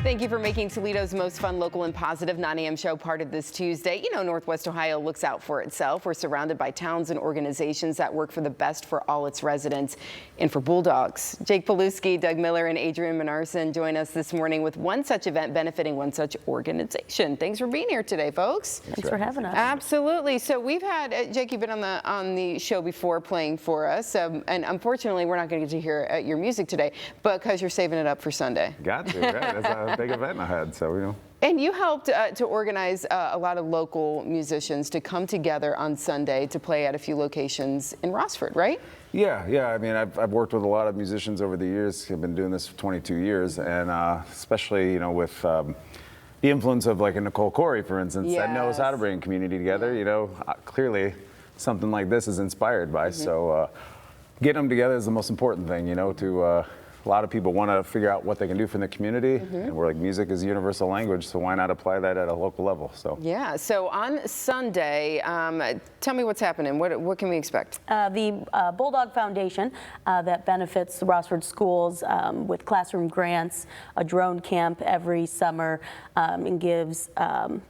Thank you for making Toledo's most fun, local, and positive 9 a.m. show part of this Tuesday. You know, Northwest Ohio looks out for itself. We're surrounded by towns and organizations that work for the best for all its residents and for Bulldogs. Jake Paluski, Doug Miller, and Adrian Menarson join us this morning with one such event benefiting one such organization. Thanks for being here today, folks. Thanks for having us. Absolutely. So we've had, Jake, you've been on the show before playing for us, and unfortunately, we're not going to get to hear your music today because you're saving it up for Sunday. Got to, right? That's a big event ahead, so you know. And you helped to organize a lot of local musicians to come together on Sunday to play at a few locations in Rossford, right? Yeah. I mean, I've worked with a lot of musicians over the years. I've been doing this for 22 years, and especially, you know, with the influence of like a Nicole Corey, for instance, that knows how to bring community together. You know, clearly something like this is inspired by. So getting them together is the most important thing, you know, to a lot of people want to figure out what they can do for the community, and we're like, music is a universal language, so why not apply that at a local level? So yeah. So on Sunday, tell me what's happening. What can we expect? The Bulldog Foundation that benefits the Rossford schools with classroom grants, a drone camp every summer, and gives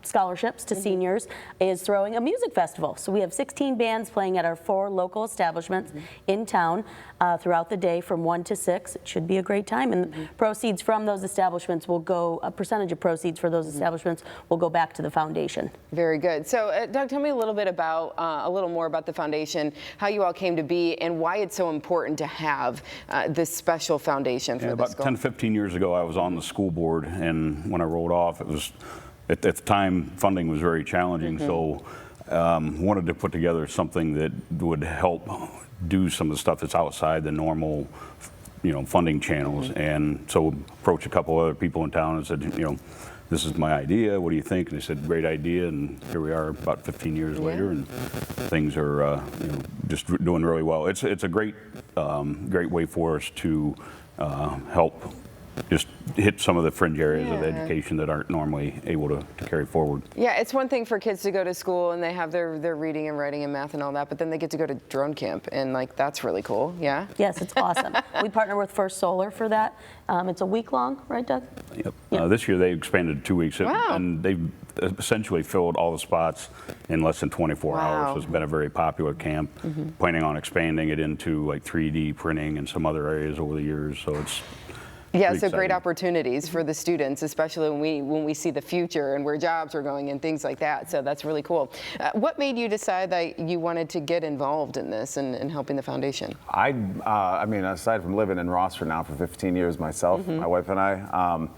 scholarships to seniors, is throwing a music festival. So we have 16 bands playing at our 4 local establishments in town throughout the day from 1 to 6. It should be a great time, and proceeds from those establishments will go, a percentage of proceeds for those establishments will go back to the foundation. Very good. So Doug, tell me a little bit about, a little more about the foundation, how you all came to be, and why it's so important to have this special foundation for about this goal. 10 to 15 years ago, I was on the school board, and when I rolled off, it was, at the time, funding was very challenging, so wanted to put together something that would help do some of the stuff that's outside the normal, you know, funding channels. And so approached a couple other people in town and said, you know, this is my idea, what do you think? And they said, great idea, and here we are about 15 years later, and things are you know, just doing really well. It's a great great way for us to help just hit some of the fringe areas of education that aren't normally able to carry forward. Yeah, it's one thing for kids to go to school and they have their reading and writing and math and all that, but then they get to go to drone camp, and like that's really cool. Yeah. Yes, it's awesome. We partner with First Solar for that. It's a week long, right, Doug? Yep. This year they expanded to 2 weeks, and they've essentially filled all the spots in less than 24 hours. So it's been a very popular camp. Planning on expanding it into like 3D printing and some other areas over the years. So it's so great opportunities for the students, especially when we see the future and where jobs are going and things like that. So that's really cool. What made you decide that you wanted to get involved in this and helping the foundation? I mean, aside from living in Rossford now for 15 years myself, my wife and I,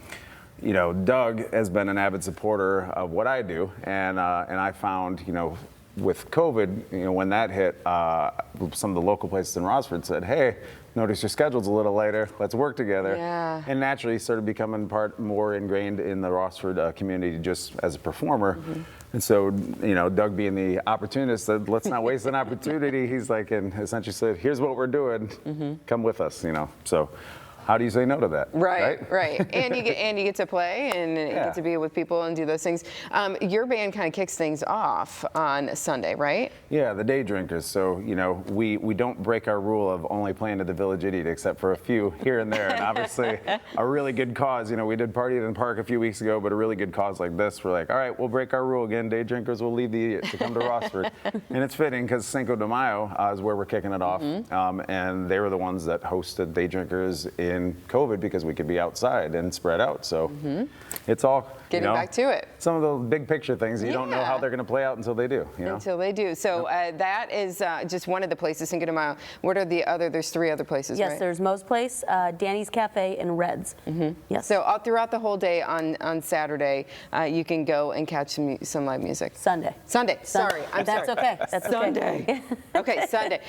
you know, Doug has been an avid supporter of what I do, and I found, you know, with COVID, you know, when that hit, some of the local places in Rossford said, hey, notice your schedule's a little later, let's work together. And naturally started becoming more ingrained in the Rossford community just as a performer. And so, you know, Doug being the opportunist said, let's not waste an opportunity. He's like, and essentially said, here's what we're doing, come with us, you know. So how do you say no to that? Right. And you get to play and you get to be with people and do those things. Your band kind of kicks things off on Sunday, right? Yeah, the Day Drinkers. So, you know, we don't break our rule of only playing at the Village Idiot except for a few here and there. And obviously a really good cause. You know, we did Party in the Park a few weeks ago, but a really good cause like this, we're like, all right, we'll break our rule again. Day Drinkers will leave the Idiot to come to Rossford. And it's fitting because Cinco de Mayo is where we're kicking it off. And they were the ones that hosted Day Drinkers in COVID because we could be outside and spread out. So it's all getting back to it. Some of those big picture things you don't know how they're going to play out until they do. You know? Until they do. So that is just one of the places, Cinco de Mayo. What are the other? There's 3 other places. Yes, right? There's Moe's Place, Danny's Cafe, and Red's. Yes. So all throughout the whole day on Saturday, you can go and catch some live music. Sunday. Sorry, I'm That's sorry. okay. That's Sunday. Okay, Sunday.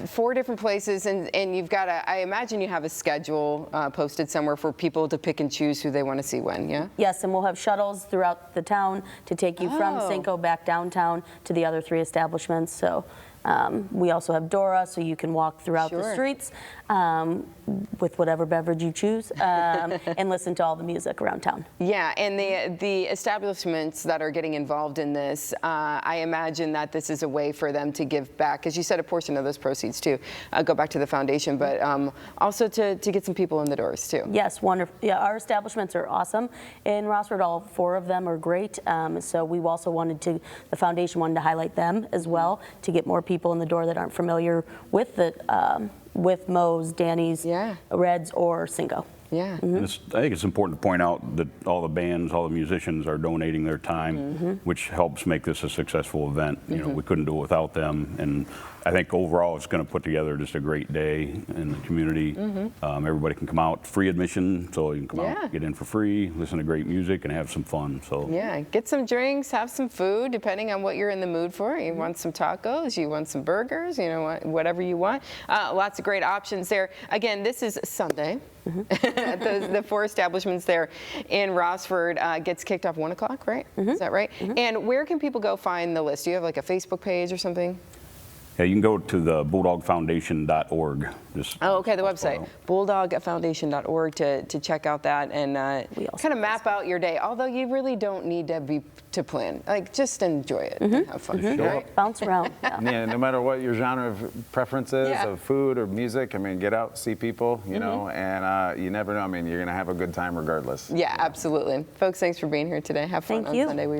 4 different places, and you've got I imagine you have a schedule posted somewhere for people to pick and choose who they want to see when. Yeah. Yes, and we'll have shuttles throughout the town to take you from Cinco back downtown to the other 3 establishments. So We also have Dora, so you can walk throughout the Sure. streets with whatever beverage you choose and listen to all the music around town. Yeah, and the establishments that are getting involved in this, I imagine that this is a way for them to give back, because you said a portion of those proceeds too go back to the foundation, but also to get some people in the doors too. Yes, wonderful. Yeah, our establishments are awesome in Rossford. All 4 of them are great. So we also the foundation wanted to highlight them as well to get more people in the door that aren't familiar with with Moe's, Danny's, Yeah. Reds, or Cinco. Yeah. And I think it's important to point out that all the bands, all the musicians are donating their time, which helps make this a successful event. You know, we couldn't do it without them, and I think overall it's going to put together just a great day in the community. Everybody can come out, free admission, so you can come Yeah. out, get in for free, listen to great music, and have some fun. So Yeah, get some drinks, have some food, depending on what you're in the mood for. You want some tacos, you want some burgers, you know, whatever you want. Lots of great options there. Again, this is Sunday. The 4 establishments there in Rossford gets kicked off 1 o'clock, right? Is that right? And where can people go find the list? Do you have like a Facebook page or something? yeah, you can go to the bulldogfoundation.org. Oh, okay, the website, bulldogfoundation.org to check out that and kind of map out your day. Although you really don't need to plan. Like, just enjoy it and have fun. Right? Bounce around. Yeah. Yeah, no matter what your genre of preference is, Yeah. of food or music, I mean, get out, see people, you know, and you never know. I mean, you're going to have a good time regardless. Yeah, absolutely. Folks, thanks for being here today. Have fun Thank on you. Sunday. We